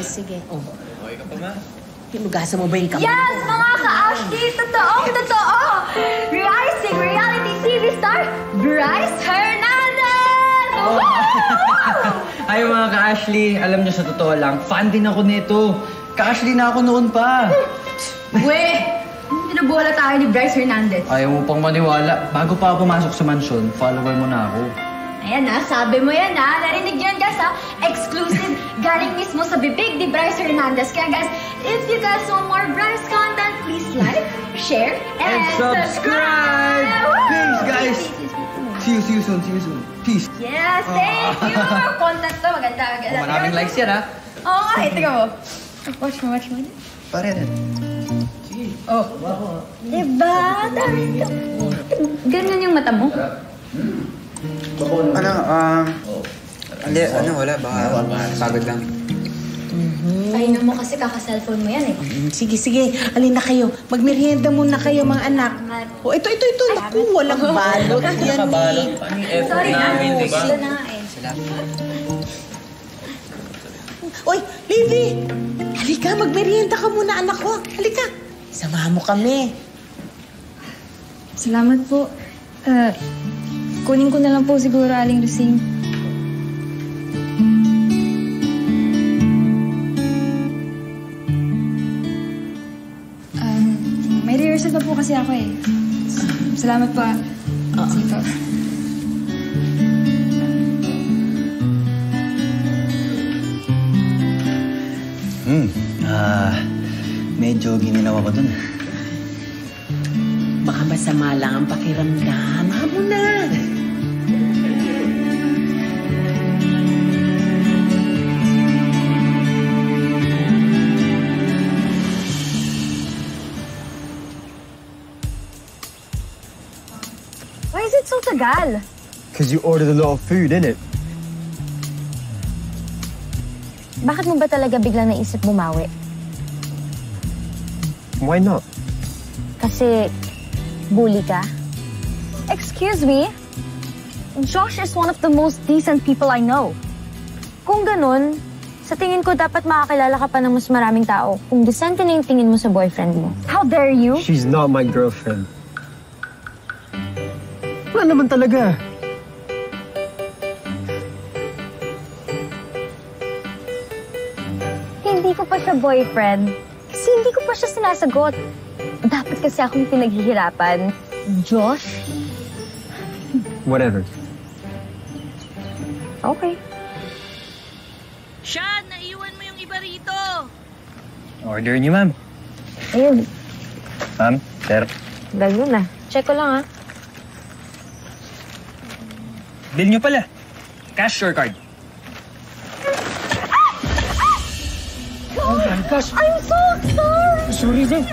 sige. Oh. Okay ka pa, ma? Hinugasan mo ba yung kamay? Yes, mga ka-Ashley! Totoo! Rising reality TV star, Bryce Hernandez! Oh. Ay, mga ka-Ashley, alam niyo sa totoo lang, fan din ako nito. Ka-Ashley na ako noon pa. Pinabola tayo ni Bryce Hernandez. Ayaw mo pang maniwala. Bago pa ako pumasok sa mansyon, follower mo na ako. Ayan na, sabi mo yan ha. Narinig niyo yan guys ha. Exclusive galing mismo sa bibig ni Bryce Hernandez. Kaya guys, if you guys want more Bryce content, please like, share, and subscribe! Peace, guys! See you soon. Peace. Yes, thank you! Content to, maganda. Maraming likes yan ha. Oo nga, ito mo. Watch mo. Pare rin. Oh. Diba? Ganyan yung mata mo? Wala. Baka pagod lang. Pahinom mo kasi kaka-cellphone mo yan eh. Sige. Alin na kayo. Magmerienda muna kayo, mga anak. Oh, ito. Naku, walang balot. Yan eh. Sorry namin, na. diba? Sila na nga eh. Oy, Livy! Halika, magmerienda ka muna, anak ko. Halika. Samahan mo kami. Salamat po. Kunin ko na lang po siguro, Aling Rosing. May rehearsal pa po kasi ako eh. Salamat po ah. Sige po. Medyo gininawa ko dun. Baka masama lang ang pakiramdam. Hamo na. Why is it so tagal? Because you ordered a lot of food, innit? Bakit mo ba talaga biglang naisip bumawi? Why not? Kasi bully ka? Excuse me? Josh is one of the most decent people I know. Kung ganun, sa tingin ko dapat makakilala ka pa ng mas maraming tao kung decente na yung tingin mo sa boyfriend mo. How dare you? She's not my girlfriend. Wala naman talaga. Hindi ko pa siya boyfriend. Kasi hindi ko pa siya sinasagot. Dapat kasi akong pinaghihirapan. Josh? Whatever. Okay. Sean, naiwan mo yung iba rito. Order niyo, ma'am. Ayun. Ma'am, sir. Ganyan na. Check ko lang, ha? Bill niyo pala. Cash or card? Oh my gosh! I'm so sorry! Sorry, Zed.